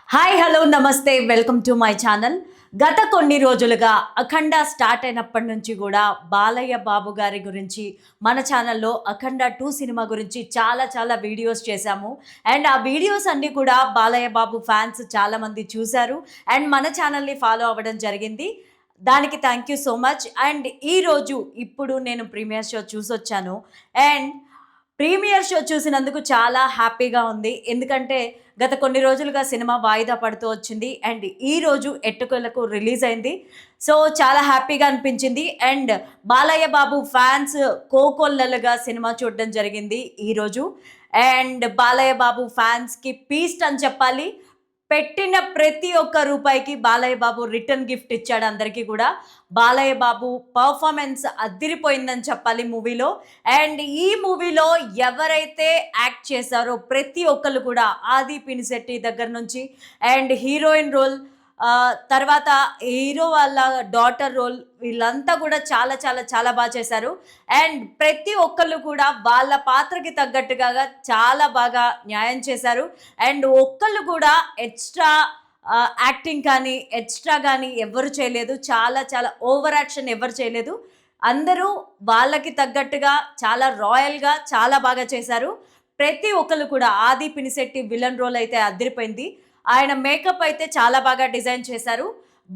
Hi hello నమస్తే welcome to my channel. గత కొన్ని రోజులుగా అఖండ స్టార్ట్ అయినప్పటి నుంచి కూడా బాలయ్య బాబు గారి గురించి మన ఛానల్లో అఖండ 2 సినిమా గురించి చాలా వీడియోస్ చేశాము. అండ్ ఆ వీడియోస్ అన్నీ కూడా బాలయ్య బాబు ఫ్యాన్స్ చాలామంది చూశారు అండ్ మన ఛానల్ని ఫాలో అవ్వడం జరిగింది. దానికి thank you so much. And ఈరోజు ఇప్పుడు నేను ప్రీమియర్ షో చూసొచ్చాను. అండ్ ప్రీమియర్ షో చూసినందుకు చాలా హ్యాపీగా ఉంది. ఎందుకంటే గత కొన్ని రోజులుగా సినిమా వాయిదా పడుతూ వచ్చింది అండ్ ఈరోజు ఎట్టకేలకు రిలీజ్ అయింది. సో చాలా హ్యాపీగా అనిపించింది. అండ్ బాలయ్య బాబు ఫ్యాన్స్ కోకొల్లలుగా సినిమా చూడడం జరిగింది ఈరోజు. అండ్ బాలయ్య బాబు ఫ్యాన్స్కి పీస్ట్ అని చెప్పాలి. పెట్టిన ప్రతి ఒక్క రూపాయికి బాలయ్య బాబు రిటర్న్ గిఫ్ట్ ఇచ్చాడు అందరికీ కూడా. బాలయ్య బాబు పర్ఫార్మెన్స్ అద్దిరిపోయిందని చెప్పాలి మూవీలో. అండ్ ఈ మూవీలో ఎవరైతే యాక్ట్ చేశారో ప్రతి ఒక్కళ్ళు కూడా ఆది పినిశెట్టి దగ్గర నుంచి అండ్ హీరోయిన్ రోల్, తర్వాత హీరో వాళ్ళ డాటర్ రోల్, వీళ్ళంతా కూడా చాలా బాగా చేశారు. అండ్ ప్రతి ఒక్కళ్ళు కూడా వాళ్ళ పాత్రకి తగ్గట్టుగా చాలా బాగా న్యాయం చేశారు. అండ్ ఒక్కళ్ళు కూడా ఎక్స్ట్రా యాక్టింగ్ కానీ ఎక్స్ట్రా కానీ ఎవరు చేయలేదు. చాలా ఓవర్ యాక్షన్ ఎవరు చేయలేదు. అందరూ వాళ్ళకి తగ్గట్టుగా చాలా రాయల్గా చాలా బాగా చేశారు. ప్రతి ఒక్కళ్ళు కూడా ఆది పినిశెట్టి విలన్ రోల్ అయితే అదిరిపోయింది. ఆయన మేకప్ అయితే చాలా బాగా డిజైన్ చేశారు.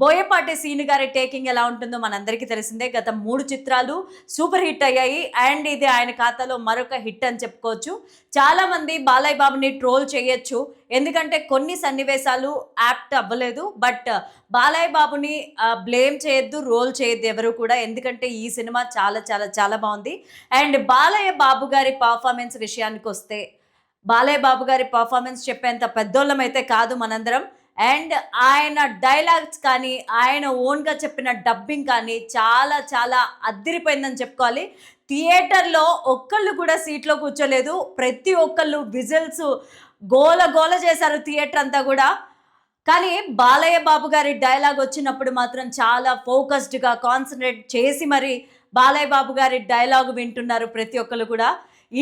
బోయపాటి సీను గారి టేకింగ్ ఎలా ఉంటుందో మనందరికీ తెలిసిందే. గత 3 చిత్రాలు సూపర్ హిట్ అయ్యాయి అండ్ ఇది ఆయన ఖాతాలో మరొక హిట్ అని చెప్పుకోవచ్చు. చాలామంది బాలయ్య బాబుని ట్రోల్ చేయొచ్చు, ఎందుకంటే కొన్ని సన్నివేశాలు యాప్ట్ అవ్వలేదు. బట్ బాలయ్య బాబుని బ్లేమ్ చేయొద్దు, రోల్ చేయొద్దు ఎవరు కూడా, ఎందుకంటే ఈ సినిమా చాలా బాగుంది. అండ్ బాలయ్య బాబు గారి పర్ఫార్మెన్స్ విషయానికి వస్తే, బాలయ్య బాబు గారి పర్ఫార్మెన్స్ చెప్పేంత పెద్దోళ్ళమైతే కాదు మనందరం. అండ్ ఆయన డైలాగ్స్ కానీ ఆయన ఓన్గా చెప్పిన డబ్బింగ్ కానీ చాలా అద్దిరిపోయిందని చెప్పుకోవాలి. థియేటర్లో ఒక్కళ్ళు కూడా సీట్లో కూర్చోలేదు. ప్రతి ఒక్కళ్ళు విజిల్స్ గోల చేశారు థియేటర్ అంతా కూడా. కానీ బాలయ్య బాబు గారి డైలాగ్ వచ్చినప్పుడు మాత్రం చాలా ఫోకస్డ్గా కాన్సన్ట్రేట్ చేసి మరి బాలయ్య బాబు గారి డైలాగ్ వింటున్నారు ప్రతి ఒక్కళ్ళు కూడా.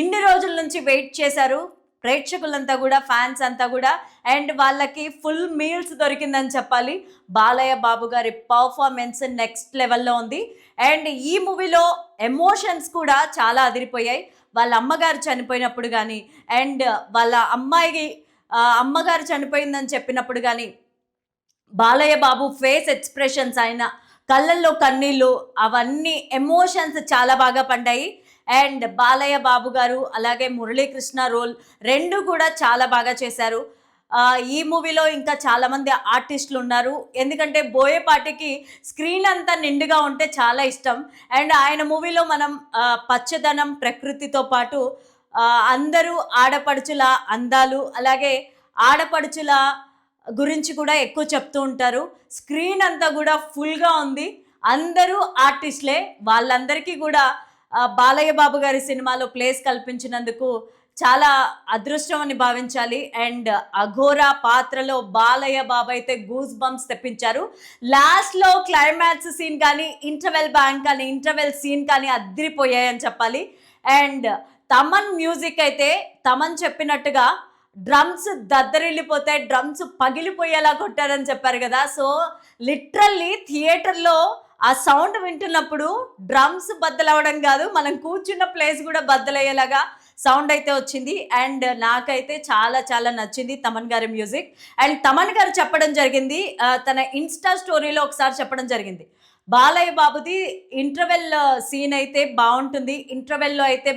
ఇన్ని రోజుల నుంచి వెయిట్ చేశారు ప్రేక్షకులంతా కూడా, ఫ్యాన్స్ అంతా కూడా. అండ్ వాళ్ళకి ఫుల్ మీల్స్ దొరికిందని చెప్పాలి. బాలయ్య బాబు గారి పర్ఫార్మెన్స్ నెక్స్ట్ లెవెల్లో ఉంది. అండ్ ఈ మూవీలో ఎమోషన్స్ కూడా చాలా అదిరిపోయాయి. వాళ్ళ అమ్మగారు చనిపోయినప్పుడు కానీ అండ్ వాళ్ళ అమ్మగారు చనిపోయిందని చెప్పినప్పుడు కానీ బాలయ్య బాబు ఫేస్ ఎక్స్ప్రెషన్స్, ఆయన కళ్ళల్లో కన్నీళ్ళు, అవన్నీ ఎమోషన్స్ చాలా బాగా పండాయి. అండ్ బాలయ్య బాబు గారు అలాగే మురళీకృష్ణ రోల్ 2 కూడా చాలా బాగా చేశారు. ఈ మూవీలో ఇంకా చాలామంది ఆర్టిస్టులు ఉన్నారు. ఎందుకంటే బోయపాటికి స్క్రీన్ అంతా నిండుగా ఉంటే చాలా ఇష్టం. అండ్ ఆయన మూవీలో మనం పచ్చదనం, ప్రకృతితో పాటు అందరూ ఆడపడుచుల అందాలు, అలాగే ఆడపడుచుల గురించి కూడా ఎక్కువ చెప్తూ ఉంటారు. స్క్రీన్ అంతా కూడా ఫుల్గా ఉంది. అందరూ ఆర్టిస్టులే. వాళ్ళందరికీ కూడా బాలయ్య బాబు గారి సినిమాలో ప్లేస్ కల్పించినందుకు చాలా అదృష్టం అని భావించాలి. అండ్ అఘోరా పాత్రలో బాలయ్య బాబు అయితే గూస్ బంప్స్ తెప్పించారు. లాస్ట్లో క్లైమాక్స్ సీన్ కానీ ఇంటర్వెల్ సీన్ కానీ అదిరిపోయాయని చెప్పాలి. అండ్ తమన్ మ్యూజిక్ అయితే తమన్ చెప్పినట్టుగా డ్రమ్స్ దద్దరిల్లిపోతే డ్రమ్స్ పగిలిపోయేలా కొట్టారని చెప్పారు కదా. సో లిటరల్లీ థియేటర్లో ఆ సౌండ్ వింటున్నప్పుడు డ్రమ్స్ బద్దలవ్వడం కాదు, మనం కూర్చున్న ప్లేస్ కూడా బద్దలయ్యేలాగా సౌండ్ అయితే వచ్చింది. అండ్ నాకైతే చాలా నచ్చింది తమన్ గారి మ్యూజిక్. అండ్ తమన్ గారు చెప్పడం జరిగింది, తన ఇన్స్టా స్టోరీలో ఒకసారి చెప్పడం జరిగింది, బాలయ్య బాబుది ఇంటర్వెల్ సీన్ అయితే బాగుంటుంది, ఇంటర్వెల్లో అయితే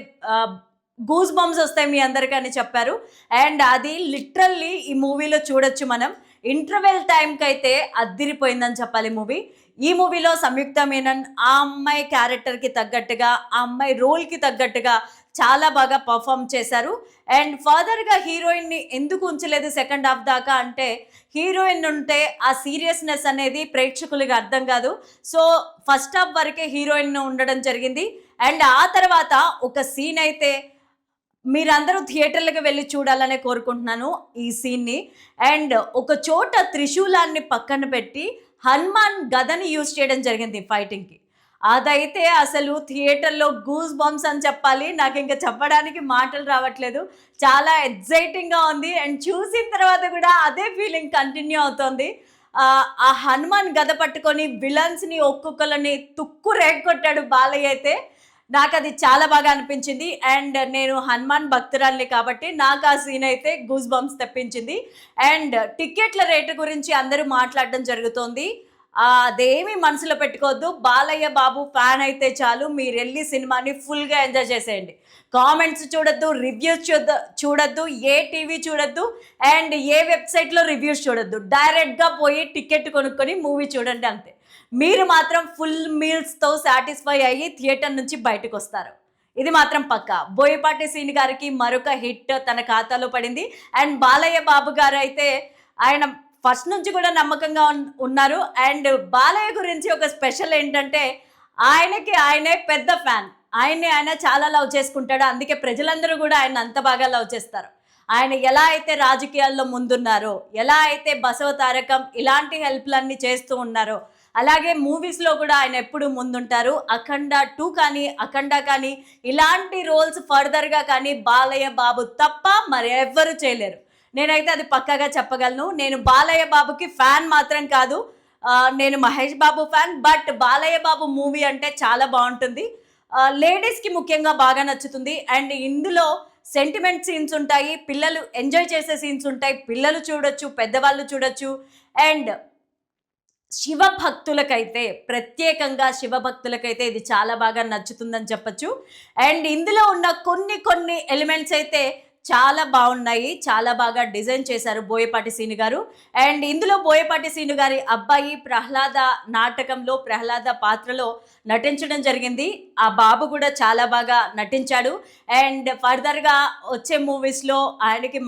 గూస్ బంప్స్ వస్తాయి మీ అందరికీ అని చెప్పారు. అండ్ అది లిటరల్లీ ఈ మూవీలో చూడొచ్చు మనం. ఇంటర్వెల్ టైంకి అయితే అద్దిరిపోయిందని చెప్పాలి మూవీ. ఈ మూవీలో సంయుక్త మీనన్ ఆ అమ్మాయి క్యారెక్టర్కి తగ్గట్టుగా, ఆ అమ్మాయి రోల్కి తగ్గట్టుగా చాలా బాగా పర్ఫామ్ చేశారు. అండ్ ఫర్దర్గా హీరోయిన్ని ఎందుకు ఉంచలేదు సెకండ్ హాఫ్ దాకా అంటే, హీరోయిన్ ఉంటే ఆ సీరియస్నెస్ అనేది ప్రేక్షకులకి అర్థం కాదు. సో ఫస్ట్ హాఫ్ వరకే హీరోయిన్ ఉండడం జరిగింది. అండ్ ఆ తర్వాత ఒక సీన్ అయితే మీరందరూ థియేటర్లకు వెళ్ళి చూడాలనే కోరుకుంటున్నాను ఈ సీన్ని. అండ్ ఒక చోట త్రిశూలాన్ని పక్కన పెట్టి హనుమాన్ గదని యూజ్ చేయడం జరిగింది ఫైటింగ్కి. అదైతే అసలు థియేటర్‌లో గూస్ బంప్స్ అని చెప్పాలి. నాకింక చెప్పడానికి మాటలు రావట్లేదు. చాలా ఎక్సైటింగ్‌గా ఉంది. అండ్ చూసిన తర్వాత గూడా అదే ఫీలింగ్ కంటిన్యూ అవుతోంది. ఆ హనుమాన్ గద పట్టుకొని విలన్స్‌ని ఒక్కొక్కళ్ళని తుక్కు రేగొట్టాడు బాలయ్య అయితే. నాకది చాలా బాగా అనిపించింది. అండ్ నేను హనుమాన్ భక్తురాలిని కాబట్టి నాకు ఆ సీన్ అయితే గూస్ బంప్స్ తెప్పించింది. అండ్ టికెట్ల రేటు గురించి అందరూ మాట్లాడడం జరుగుతోంది. అదేమి మనసులో పెట్టుకోవద్దు. బాలయ్య బాబు ఫ్యాన్ అయితే చాలు మీరెళ్లి సినిమాని ఫుల్‌గా ఎంజాయ్ చేసేయండి. కామెంట్స్ చూడొద్దు, రివ్యూస్ చూడొద్దు, ఏ టీవీ చూడొద్దు, అండ్ ఏ వెబ్‌సైట్‌లో రివ్యూస్ చూడొద్దు. డైరెక్ట్‌గా పోయి టికెట్ కొనుక్కొని మూవీ చూడండి అంతే. మీరు మాత్రం ఫుల్ మీల్స్‌తో సాటిస్ఫై అయ్యి థియేటర్ నుంచి బయటకొస్తారు. ఇది మాత్రం పక్కా. బోయపాటి సీను గారికి మరొక హిట్ తన ఖాతాలో పడింది. అండ్ బాలయ్య బాబు గారైతే ఆయన ఫస్ట్ నుంచి కూడా నమ్మకంగా ఉన్నారు. అండ్ బాలయ్య గురించి ఒక స్పెషల్ ఏంటంటే ఆయనకి ఆయనే పెద్ద ఫ్యాన్. ఆయన్ని ఆయన చాలా లవ్ చేసుకుంటాడు. అందుకే ప్రజలందరూ కూడా ఆయన్ని అంత బాగా లవ్ చేస్తారు. ఆయన ఎలా అయితే రాజకీయాల్లో ముందున్నారో, ఎలా అయితే బసవ తారకం ఇలాంటి హెల్ప్‌లన్నీ చేస్తూ ఉన్నారో, అలాగే మూవీస్‌లో కూడా ఆయన ఎప్పుడు ముందుంటారు. 'అఖండ 2' కానీ, 'అఖండ' కానీ ఇలాంటి రోల్స్ ఫర్దర్‌గా కానీ బాలయ్య బాబు తప్ప మరెవ్వరు చేయలేరు. నేనైతే అది పక్కాగా చెప్పగలను. నేను బాలయ్య బాబుకి ఫ్యాన్ మాత్రం కాదు. నేను Mahesh Babu fan. But Balayya Babu movie అంటే చాలా బావుంటుంది. లేడీస్‌కి ముఖ్యంగా బాగా నచ్చుతుంది. అండ్ ఇందులో సెంటిమెంట్ సీన్స్ ఉంటాయి. పిల్లలు ఎంజాయ్ చేసే సీన్స్ ఉంటాయి. పిల్లలు చూడొచ్చు, పెద్దవాళ్ళు చూడొచ్చు. అండ్ శివ భక్తులకైతే ప్రత్యేకంగా శివ భక్తులకైతే ఇది చాలా బాగా నచ్చుతుందని చెప్పొచ్చు. అండ్ ఇందులో ఉన్న కొన్ని ఎలిమెంట్స్ అయితే చాలా బాగున్నాయి. చాలా బాగా డిజైన్ చేశారు బోయపాటి సీను గారు. అండ్ ఇందులో బోయపాటి సీను గారి అబ్బాయి ప్రహ్లాద నాటకంలో ప్రహ్లాద పాత్రలో నటించడం జరిగింది. ఆ బాబు కూడా చాలా బాగా నటించాడు. అండ్ ఫర్దర్‌గా వచ్చే మూవీస్‌లో ఆయనకి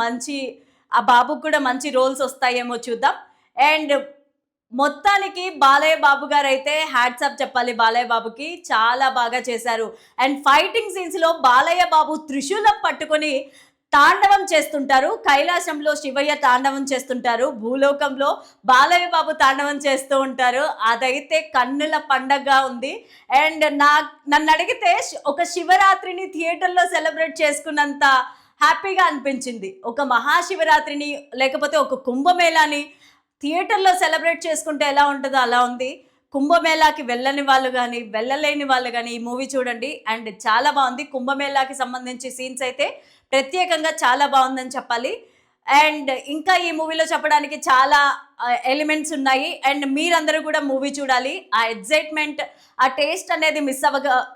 ఆ బాబుకి కూడా మంచి రోల్స్ వస్తాయేమో చూద్దాం. అండ్ మొత్తానికి బాలయ్య బాబు గారైతే హ్యాట్స్ ఆఫ్ చెప్పాలి బాలయ్య బాబుకి. చాలా బాగా చేశారు. అండ్ ఫైటింగ్ సీన్స్‌లో బాలయ్య బాబు త్రిశూలం పట్టుకొని తాండవం చేస్తుంటారు. కైలాసంలో శివయ్య తాండవం చేస్తుంటారు. భూలోకంలో బాలయ్య బాబు తాండవం చేస్తూ ఉంటారు. అదైతే కన్నుల పండగగా ఉంది. అండ్ నన్నడిగితే ఒక శివరాత్రిని థియేటర్‌లో సెలబ్రేట్ చేసుకున్నంత హ్యాపీగా అనిపించింది. ఒక మహాశివరాత్రిని లేకపోతే ఒక కుంభమేళాని థియేటర్‌లో సెలబ్రేట్ చేసుకుంటే ఎలా ఉంటదో అలా ఉంది. కుంభమేళాకి వెళ్ళని వాళ్ళు గానీ, వెళ్ళలేని వాళ్ళు గానీ ఈ మూవీ చూడండి. అండ్ చాలా బావుంది. కుంభమేళాకి సంబంధించి సీన్స్ అయితే ప్రత్యేకంగా చాలా బావుందని చెప్పాలి. అండ్ ఇంకా ఈ మూవీలో చెప్పడానికి చాలా ఎలిమెంట్స్ ఉన్నాయి. అండ్ మీరందరూ కూడా మూవీ చూడాలి. ఆ ఎక్సైట్‌మెంట్, ఆ టేస్ట్ అనేది మిస్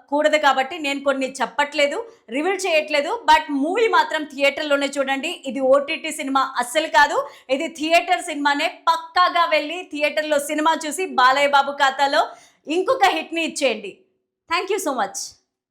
కూడదు కాబట్టి నేను కొన్ని చెప్పట్లేదు, రివీల్ చేయట్లేదు. బట్ మూవీ మాత్రం థియేటర్‌లోనే చూడండి. ఇది ఓటీటీ సినిమా అస్సలు కాదు. ఇది థియేటర్ సినిమానే. పక్కాగా వెళ్ళి థియేటర్‌లో సినిమా చూసి బాలయ్య బాబు ఖాతాలో ఇంకొక హిట్‌ని ఇచ్చేయండి. Thank you so much.